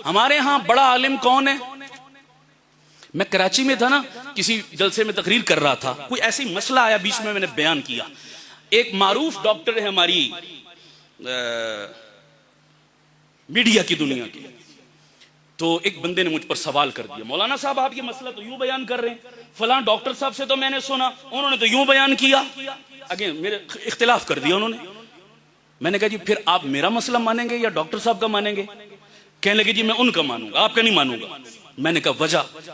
हमारे यहां बड़ा आलिम कौन है? मैं कराची में था ना, किसी जलसे में तकरीर कर रहा था, कोई ऐसी मसला आया, बीच में मैंने बयान किया। एक मारूफ डॉक्टर है हमारी मीडिया की दुनिया की, तो एक बंदे ने मुझ पर सवाल कर दिया, मौलाना साहब आप ये मसला तो यूं बयान कर रहे हैं, फलां डॉक्टर साहब से तो मैंने सुना, उन्होंने तो यूं बयान किया, आगे मेरे इख्तिलाफ कर दिया उन्होंने। मैंने कहा जी फिर आप मेरा मसला मानेंगे या डॉक्टर साहब का मानेंगे? कहने लगे जी मैं उनका मानूंगा, आपका नहीं मानूंगा। मैंने कहा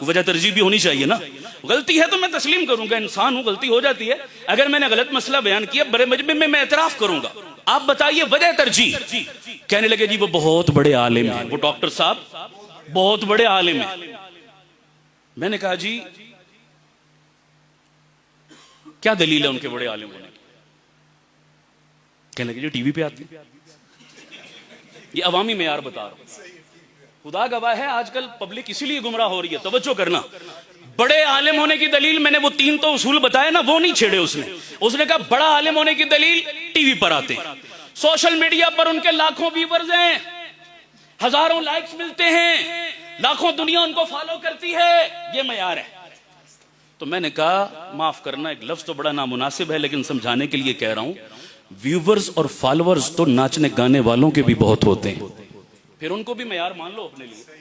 वजह तरजीह भी होनी चाहिए ना, गलती है तो मैं तस्लीम करूंगा, इंसान हूं, गलती हो जाती है। अगर मैंने गलत मसला बयान किया बड़े मजमे में मैं एतराफ करूंगा, आप बताइए वजह तरजीह। कहने लगे जी वो बहुत बड़े आलिम हैं, वो डॉक्टर साहब बहुत बड़े आलिम हैं। मैंने कहा जी क्या दलील है उनके बड़े आलिम होने की? कहने लगे जी टीवी पे आते हैं, ये अवामी मेयार बता रहा हूं, खुदा गवाह है आजकल पब्लिक इसीलिए गुमराह हो रही है। तवज्जो करना, बड़े आलिम होने की दलील मैंने वो 3 तो उसूल बताए ना, वो नहीं छेड़े उसने कहा बड़ा आलिम होने की दलील टीवी पर आते हैं, सोशल मीडिया पर उनके लाखों व्यूअर्स हैं, हजारों लाइक्स मिलते हैं, लाखों दुनिया उनको फॉलो करती है, ये मयार है। तो मैंने कहा माफ करना, एक लफ्ज तो बड़ा नामुनासिब है लेकिन समझाने के लिए कह रहा हूं, व्यूअर्स और फॉलोअर्स तो नाचने गाने वालों के भी बहुत होते हैं, फिर उनको भी मयार मान लो अपने लिए।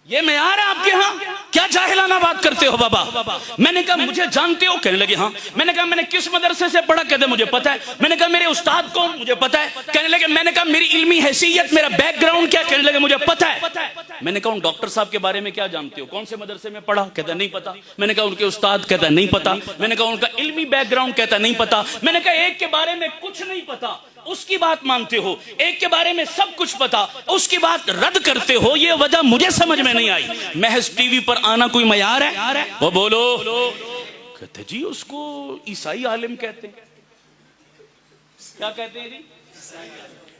ये मयार है आपके यहाँ? क्या जाहिलाना बात करते हो बाबा? मैंने कहा मुझे जानते हो? कहने लगे हाँ। मैंने कहा मैंने किस मदरसे से पढ़ा? कहते मुझे पता है। मैंने कहा मेरे उस्ताद कौन? मुझे पता है। कहने लगे, मैंने कहा मेरी इल्मी हैसियत, मेरा बैकग्राउंड क्या? कहने लगे मुझे पता है। मैंने कहा उन डॉक्टर साहब के बारे में क्या जानते हो? कौन से मदरसे में पढ़ा? कहता नहीं पता। मैंने कहा उनके उस्ताद? कहता नहीं पता। मैंने कहा उनका इल्मी बैकग्राउंड? कहता नहीं पता। मैंने कहा एक के बारे में कुछ नहीं पता, उसकी बात मानते हो, एक के बारे में सब कुछ पता, उसकी बात रद्द करते हो, ये वजह मुझे समझ में नहीं आई। महज टीवी पर आना कोई मयार है? वो बोलो। कहते जी उसको ईसाई आलिम कहते हैं। क्या कहते हैं जी?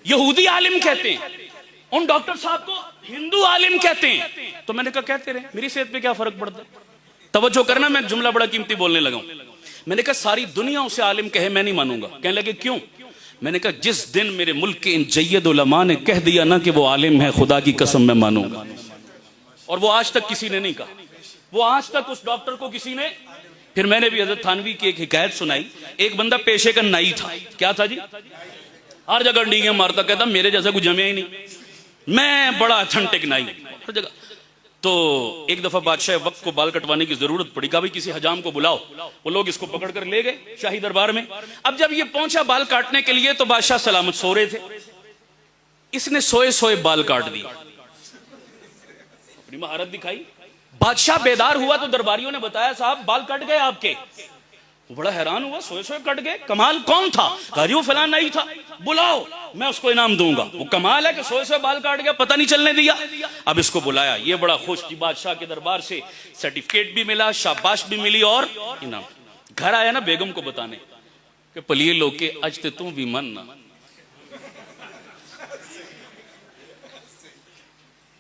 यहूदी आलिम कहते हैं। उन डॉक्टर साहब को हिंदू आलिम कहते हैं। तो मैंने कहा कहते रहे, मेरी सेहत पे क्या फर्क पड़ता है? तवज्जो करना, मैं जुमला बड़ा कीमती बोलने लगा हूं। मैंने कहा सारी दुनिया उसे आलिम कहे मैं नहीं मानूंगा। कहने लगे क्यों? मैंने कहा जिस दिन मेरे मुल्क के इन जय्यद उलमा ने कह दिया ना कि वो आलिम है, खुदा की कसम मैं मानूंगा। और वो आज तक किसी ने नहीं कहा, वो आज तक उस डॉक्टर को किसी ने। फिर मैंने भी हजरत थानवी की एक हिकायत सुनाई। एक बंदा पेशे का नाई था। क्या था जी? हर जगह डींगे मारता, कहता मेरे जैसा कुछ जमे ही नहीं, मैं बड़ा अथेंटिक नाई हर जगह। तो एक दफा बादशाह वक्त को बाल कटवाने की जरूरत पड़ी, कहा भाई किसी हजाम को बुलाओ। वो लोग इसको पकड़ कर ले गए शाही दरबार में। अब जब ये पहुंचा बाल काटने के लिए तो बादशाह सलामत सो रहे थे, इसने सोए सोए बाल काट दिए, अपनी महारत दिखाई। बादशाह बेदार हुआ तो दरबारियों ने बताया साहब बाल कट गए आपके। वो बड़ा हैरान हुआ, सोए सोए कट गए, कमाल कौन था? कहा जी वो फलां नहीं था, बुलाओ मैं उसको इनाम दूंगा। वो कमाल है कि सोए सोए बाल काट गया, पता नहीं चलने दिया। अब इसको बुलाया, ये बड़ा खुश कि बादशाह के दरबार से सर्टिफिकेट भी मिला, शाबाश भी मिली और इनाम। घर आया ना बेगम को बताने कि पलिए लोके आज ते तू भी मन ना।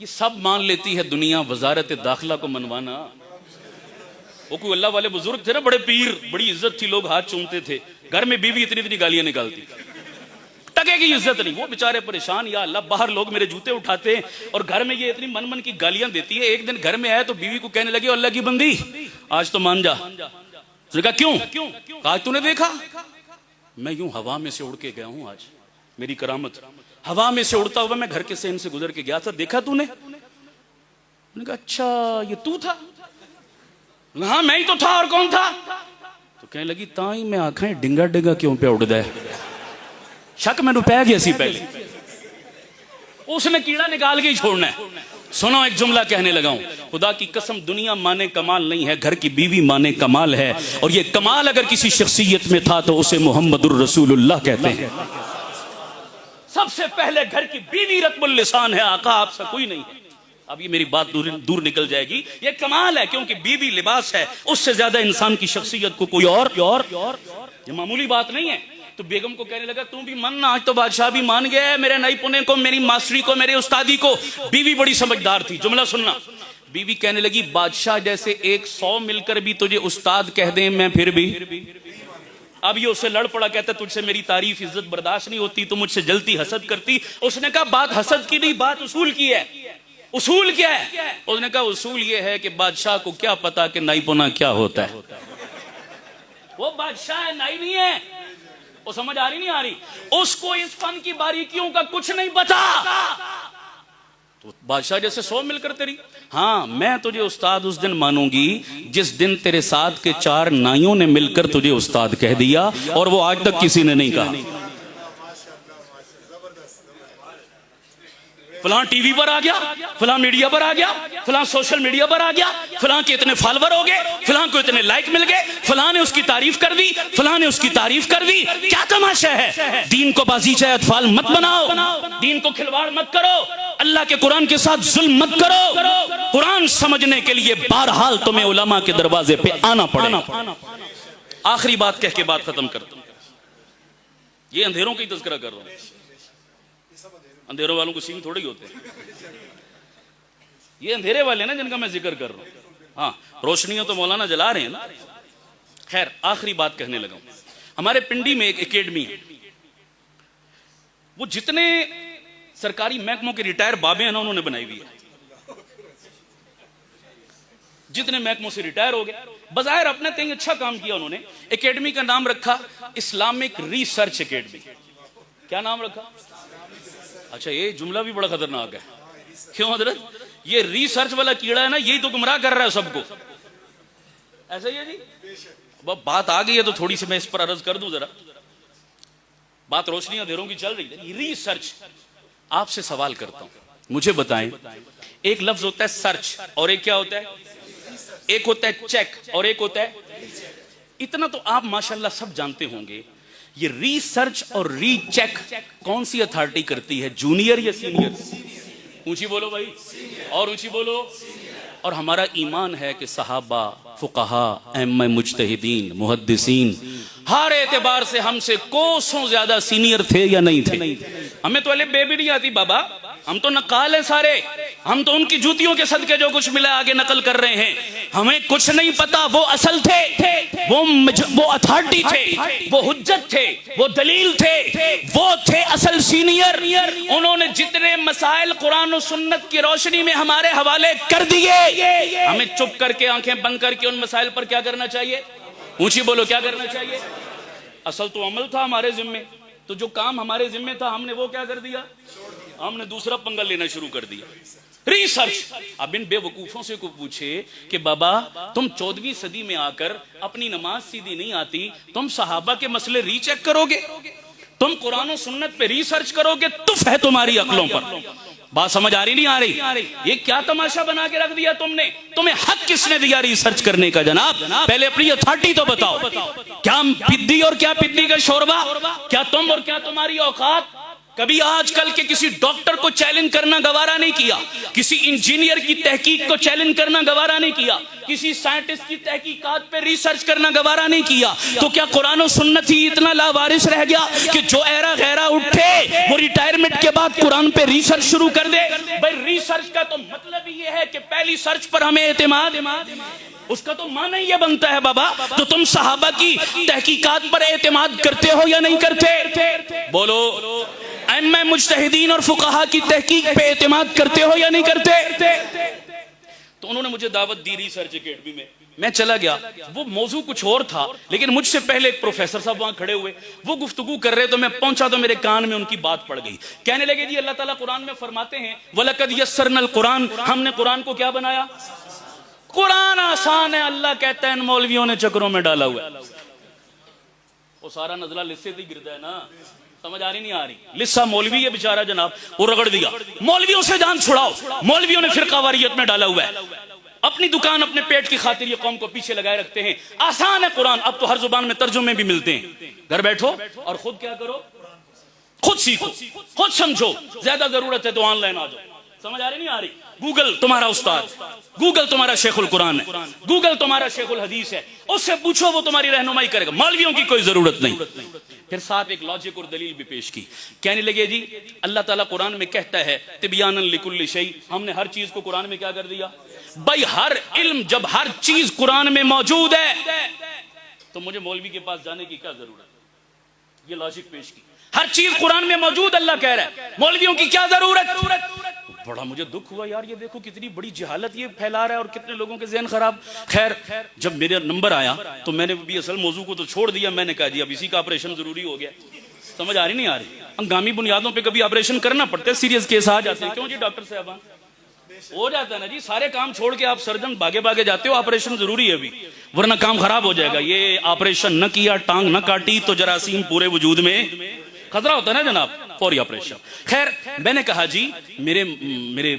ये सब मान लेती है दुनिया, वजारत दाखिला को मनवाना। वो कोई अल्लाह वाले बुजुर्ग थे ना, बड़े पीर, बड़ी इज्जत थी, लोग हाथ चूमते थे। घर में बीवी इतनी इतनी गालियां निकालती, टके की इज्जत नहीं। वो बेचारे परेशान, या अल्लाह बाहर लोग मेरे जूते उठाते हैं और घर में ये इतनी मन मन की गालियां देती है। एक दिन घर में आया तो बीवी को कहने लगी अल्लाह की बंदी आज तो मान जा। उसने कहा क्यों? आज तूने देखा मैं यूं हवा में से उड़ के गया हूं, आज मेरी करामत। हवा में से उड़ता हुआ मैं घर के सेन से गुजर के गया था, देखा तूने? मैंने कहा अच्छा ये तू था? हाँ मैं ही तो था, और कौन था? तो कहने लगी ताई मैं आंखें डिंगा डिंगा क्यों पे उड़ दे, शक मैंने पै गया सी पहले, उसने कीड़ा निकाल के ही छोड़ना है। सुनो एक जुमला कहने लगा हूं, खुदा की कसम दुनिया माने कमाल नहीं है, घर की बीवी माने कमाल है। और ये कमाल अगर किसी शख्सियत में था तो उसे मोहम्मदुर रसूलुल्लाह कहते हैं। सबसे पहले घर की बीवी रत्बुल लिसान है, आका आपसे कोई नहीं है। अब ये मेरी बात दूर निकल जाएगी, ये कमाल है क्योंकि बीवी लिबास है, उससे ज्यादा इंसान की शख्सियत को कोई और ये मामूली बात नहीं है। तो बेगम को कहने लगा तू भी मान ना, आज तो बादशाह भी मान गया है मेरे नई पुणे को, मेरी मास्टरी को, मेरे उस्तादी को। बीवी बड़ी समझदार थी, जुमला सुनना। बीवी कहने लगी बादशाह जैसे 100 मिलकर भी तुझे उस्ताद कह दें मैं फिर भी। अब ये उससे लड़ पड़ा, कहता तुझसे मेरी तारीफ इज्जत बर्दाश्त नहीं होती, तू मुझसे जलती हसद करती। उसने कहा बात हसद की नहीं, बात उसूल की है। उसूल क्या है? उसने कहा उसूल ये है कि बादशाह को क्या पता कि नाई पुना क्या होता है। वो बादशाह है, नाई नहीं है। वो समझ आ रही नहीं आ रही? उसको इस फन की बारीकियों का कुछ नहीं पता। तो बादशाह जैसे 100 मिलकर तेरी। हाँ, मैं तुझे उस्ताद उस दिन मानूंगी जिस दिन तेरे साथ के 4 नाइयों ने मिलकर तुझे उस्ताद कह दिया, और वो आज तक किसी ने नहीं कहा। फलां टीवी पर आ गया, फलां मीडिया पर आ गया, फलां सोशल मीडिया पर आ गया, फलां के इतने फॉलोवर हो गए, फलां को इतने लाइक मिल गए, फलां ने उसकी तारीफ कर दी, फलां ने उसकी तारीफ कर दी। क्या तमाशा है? दीन को बाजीचा अतफाल मत बनाओ, दीन को खिलवाड़ मत करो, अल्लाह के कुरान के साथ जुल्म मत करो। कुरान समझने के लिए बहरहाल तुम्हें उलमा के दरवाजे पे आना पड़ेगा। आखिरी बात कह के बात खत्म करता हूं। ये अंधेरों की तज़किरा कर रहा हूं। अंधेरों वालों को सींग थोड़ी होते हैं, ये अंधेरे वाले ना जिनका मैं जिक्र कर रहा हूं। हाँ, रोशनियां तो मौलाना जला रहे हैं ना। खैर, आखिरी बात कहने लगा हूं। हमारे पिंडी में एक एकेडमी है, वो जितने सरकारी महकमों के रिटायर बाबे हैं ना, उन्होंने बनाई हुई है। जितने महकमों से रिटायर हो गए, बजायर अपने कहीं अच्छा काम किया उन्होंने। एकेडमी का नाम रखा इस्लामिक रिसर्च एकेडमी। क्या नाम रखा? अच्छा, ये जुमला भी बड़ा खतरनाक है। क्यों हजरत? ये रिसर्च वाला कीड़ा है ना, यही तो गुमराह कर रहा है सबको। ऐसा ही है जी। अब बात आ गई है तो थोड़ी सी मैं इस पर अर्ज कर दूं जरा। बात रोशनी अंधेरों की चल रही है। रिसर्च, आपसे सवाल करता हूं, मुझे बताएं, एक लफ्ज होता है सर्च और एक क्या होता है? एक होता है चेक और एक होता है। इतना तो आप माशाल्लाह सब जानते होंगे। ये रिसर्च और रीचेक कौन सी अथॉरिटी करती है, जूनियर या सीनियर? ऊंची बोलो भाई, और ऊंची बोलो। और हमारा ईमान है कि सहाबा, फुकहा, अइम्मा मुज्तहिदीन, मुहद्दिसीन हर एतबार से हमसे कोसों ज्यादा सीनियर थे या नहीं थे? हमें तो अले बे भी नहीं आती बाबा, हम तो नकाल है सारे। हम तो उनकी जूतियों के सदके जो कुछ मिला आगे नकल कर रहे हैं। हमें कुछ नहीं पता। वो असल थे, वो अथॉरिटी थे, वो हुज्जत थे, वो दलील थे, वो थे असल सीनियर। उन्होंने जितने मसाइल कुरान और सुन्नत की रोशनी में हमारे हवाले कर दिए, हमें चुप करके आंखें बंद करके उन मसाइल पर क्या करना चाहिए? ऊंची बोलो, क्या करना चाहिए? असल तो अमल था हमारे जिम्मे, तो जो काम हमारे जिम्मे था हमने वो क्या कर दिया? हमने दूसरा पंगा लेना शुरू कर दिया। रिसर्च। अब इन बेवकूफों से को पूछे कि बाबा तुम 14वीं सदी में आकर अपनी नमाज सीधी नहीं आती, तुम सहाबा के मसले रीचेक करोगे, तुम कुरान और सुन्नत पे रिसर्च करोगे, तुफ है तुम्हारी अक्लों पर। बात समझ आ रही नहीं आ रही? ये क्या तमाशा बना के रख दिया तुमने? तुम्हें हक किसने दिया रिसर्च करने का? जनाब, पहले अपनी अथॉरिटी तो बताओ। क्या पिद्दी और क्या पिद्दी का शोरबा? क्या तुम और क्या तुम्हारी औकात? कभी आजकल के किसी डॉक्टर को चैलेंज करना गवारा नहीं किया, किसी इंजीनियर की तहकीक को चैलेंज करना गवारा नहीं किया, किसी साइंटिस्ट की तहकीकात पे रिसर्च करना गवारा नहीं किया। तो क्या कुरान और सुन्नत ही इतना लावारिस रह गया कि जो एरा गैरा उठे वो रिटायरमेंट के बाद कुरान पे रिसर्च शुरू कर दे? भाई रिसर्च का तो मतलब ही ये है कि पहली सर्च पर हमें एतमाद, उसका तो माना ही ये बनता है बाबा। तो तुम सहाबा की तहकीकात पर एतमाद करते हो या नहीं करते? बोलो। अइम्मा मुज्तहिदीन और फुकहा की तहकीक पे एतमाद करते हो या नहीं करते? तो उन्होंने मुझे दावत दी रिसर्च एकेडमी में। मैं चला गया, वो मौजू कुछ और था, लेकिन मुझसे पहले एक प्रोफेसर साहब वहां खड़े हुए, वो गुफ्तगू कर रहे, तो मैं पहुंचा तो मेरे कान में उनकी बात पड़ गई। कहने लगे जी अल्लाह ताला कुरान में फरमाते हैं वलकद यस्सरनल कुरान, हमने कुरान को क्या बनाया? कुरान आसान है। अल्लाह कहता है इन मौलवियों ने चक्रों में डाला हुआ है। वो सारा नजला लिस्से से गिरता है ना, समझ आ रही नहीं आ रही? लिस्सा मौलवी है बेचारा जनाब, वो रगड़ दिया। मौलवियों से जान छुड़ाओ, मौलवियों ने फिरकावारियत में डाला हुआ है। अपनी दुकान अपने पेट की खातिर ये कौम को पीछे लगाए रखते हैं। आसान है कुरान, अब तो हर जुबान में तर्जुमे भी मिलते हैं। घर बैठो और खुद क्या करो? खुद सीखो, खुद समझो। ज्यादा जरूरत है तो ऑनलाइन आ जाओ। समझ आ रही नहीं आ रही? गूगल तुम्हारा उस्ताद, गूगल तुम्हारा शेखुल कुरान है, गूगल तुम्हारा शेखुल हदीस है, उससे पूछो वो तुम्हारी रहनुमाई करेगा। मौलवियों की कोई जरूरत नहीं। फिर साथ एक लॉजिक और दलील भी पेश की। कहने लगे जी अल्लाह ताला कुरान में कहता है तिबयानन लिकुल्लि शै, हमने हर चीज को कुरान में क्या कर दिया? भाई हर इल्म जब हर चीज कुरान में मौजूद है तो मुझे मौलवी के पास जाने की क्या जरूरत? ये लॉजिक पेश की। हर चीज कुरान में मौजूद, अल्लाह कह रहा है, मौलवियों की क्या जरूरत? बड़ा मुझे दुख हुआ यार, ये देखो कितनी बड़ी जहालत ये फैला रहा है और कितने लोगों के ज़हन खराब। खैर जब मेरा नंबर आया तो मैंने भी असल मौजू को तो छोड़ दिया, मैंने कहा जी अब इसी का ऑपरेशन जरूरी हो गया। समझ आ रही नहीं आ रही? हंगामी बुनियादों पे कभी ऑपरेशन करना पड़ता है, सीरियस केस आ जाते हैं। क्यों जी डॉक्टर साहब? हो जाता है ना जी, सारे काम छोड़ के आप सर्जन भागे भागे जाते हो, ऑपरेशन जरूरी है अभी, वरना काम खराब हो जाएगा। ये ऑपरेशन न किया, टांग न काटी तो जरासीम पूरे वजूद में खतरा होता है ना जनाब, फौरी ऑपरेशन। खैर मैंने कहा जी मेरे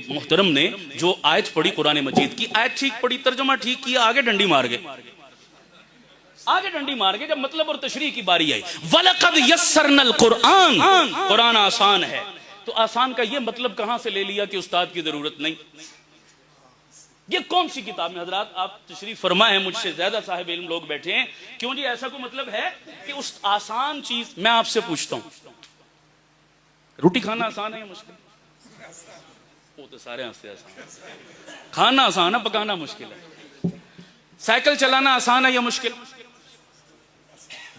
मोहतरम ने जो आयत पढ़ी कुरान मजीद की, आयत ठीक पढ़ी, तर्जुमा ठीक किया, आगे डंडी मार गए, आगे डंडी मार गए। जब मतलब और तशरीह की बारी आई, वलक़द यस्सरनल कुरान, कुरान आसान है, तो आसान का ये मतलब कहां से ले लिया कि उस्ताद की जरूरत नहीं? ये कौन सी किताब में? हजरात आप तशरीफ फरमा है, मुझसे ज्यादा साहिब इल्म लोग बैठे हैं, क्यों जी ऐसा कोई मतलब है कि उस आसान चीज? मैं आपसे पूछता हूं, रोटी खाना आसान है या मुश्किल? वो तो सारे हंसते आसान। खाना आसान है, पकाना मुश्किल है। साइकिल चलाना आसान है या मुश्किल?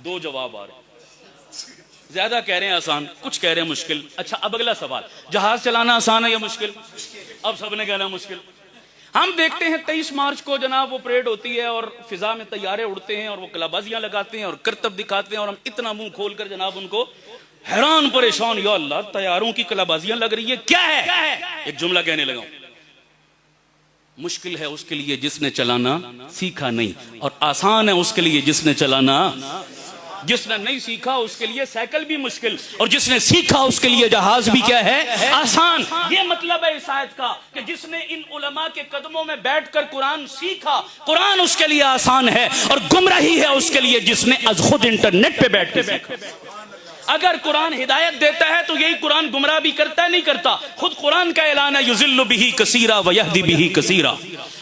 दो जवाब आ रहे, ज्यादा कह रहे हैं आसान, कुछ कह रहे हैं मुश्किल। अच्छा अब अगला सवाल, जहाज चलाना आसान है या मुश्किल? अब सबने कहना मुश्किल। हम देखते हैं 23 मार्च को जनाब वो परेड होती है और फिजा में तैयारे उड़ते हैं और वो कलाबाजियां लगाते हैं और करतब दिखाते हैं और हम इतना मुंह खोलकर जनाब उनको हैरान परेशान, या अल्लाह तैयारों की कलाबाजियां लग रही है, क्या है? एक जुमला कहने लगा, मुश्किल है उसके लिए जिसने चलाना सीखा नहीं, और आसान है उसके लिए जिसने चलाना, जिसने नहीं सीखा उसके लिए साइकिल भी मुश्किल, और जिसने सीखा उसके लिए जहाज भी क्या है? आसान। ये मतलब है इस आयत का कि जिसने इन उलमा के कदमों में बैठकर कुरान सीखा, कुरान उसके लिए आसान है, और गुमराही है उसके लिए जिसने अज खुद इंटरनेट पे बैठ के सीखा। अगर कुरान हिदायत देता है तो यही कुरान गुमराह भी करता है? नहीं करता। खुद कुरान का ऐलान है, युज़िल्लु बिही कसीरा व यहदी बिही कसीरा।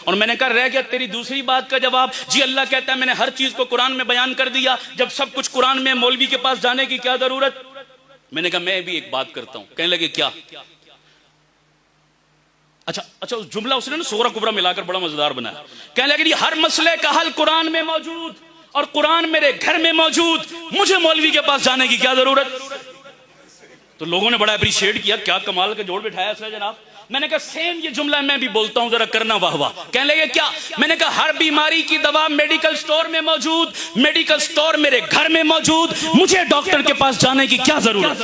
और मैंने कहा रह गया तेरी दूसरी बात का जवाब। जी अल्लाह कहता है मैंने हर चीज को कुरान में बयान कर दिया, जब सब कुछ कुरान में, मौलवी के पास जाने की क्या जरूरत? मैंने कहा मैं भी एक बात करता हूं। कहने लगे क्या? अच्छा उस जुमला उसने ना सूरा कुबरा मिलाकर बड़ा मजेदार बनाया। कहने लगे हर मसले का हल कुरान में मौजूद, और कुरान मेरे घर में मौजूद, मुझे मौलवी के पास जाने की क्या जरूरत? तो लोगों ने बड़ा अप्रिशिएट किया, क्या कमाल का जोड़ बिठाया इसने जनाब। मैंने कहा सेम ये जुमला मैं भी बोलता हूं, जरा करना वाह वाह। कहने लगे क्या? मैंने कहा हर बीमारी की दवा मेडिकल स्टोर में मौजूद, मेडिकल स्टोर मेरे घर में मौजूद, मुझे डॉक्टर के पास जाने की क्या जरूरत?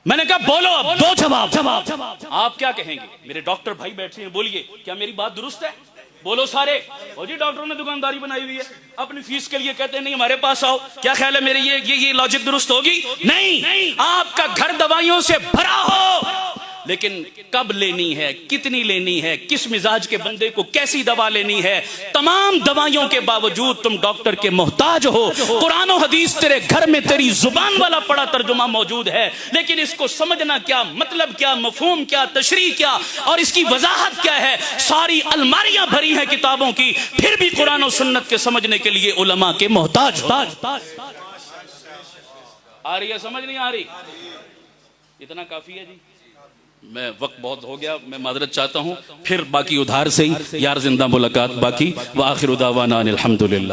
मैंने कहा बोलो अब दो जवाब। आप क्या कहेंगे? मेरे डॉक्टर भाई बैठे हैं, बोलिए क्या मेरी बात दुरुस्त है? बोलो सारे। और जी डॉक्टरों ने दुकानदारी बनाई हुई है, अपनी फीस के लिए कहते हैं नहीं हमारे पास आओ। क्या ख्याल है मेरे ये लॉजिक दुरुस्त होगी? नहीं। आपका घर दवाइयों से भरा हो, लेकिन कब लेनी है, कितनी लेनी है, किस मिजाज के बंदे को कैसी दवा लेनी है, तमाम दवाइयों के बावजूद तुम डॉक्टर के मोहताज हो। कुरान और हदीस तेरे घर में तेरी जुबान वाला पड़ा तर्जुमा मौजूद है, लेकिन इसको समझना क्या, मतलब क्या, मफहूम क्या, तशरीह क्या और इसकी वजाहत क्या है, सारी अलमारियां भरी हैं किताबों की, फिर भी कुरान और सुन्नत के समझने के लिए उलमा के मोहताज। आ रही है समझ? नहीं आ रही? इतना काफी है जी। मैं वक्त बहुत हो गया, मैं माजरत चाहता हूँ, फिर बाकी उधार से ही यार जिंदा मुलाकात बाकी। व आखिर दावाना अनिल हम्दुलिल्लाह।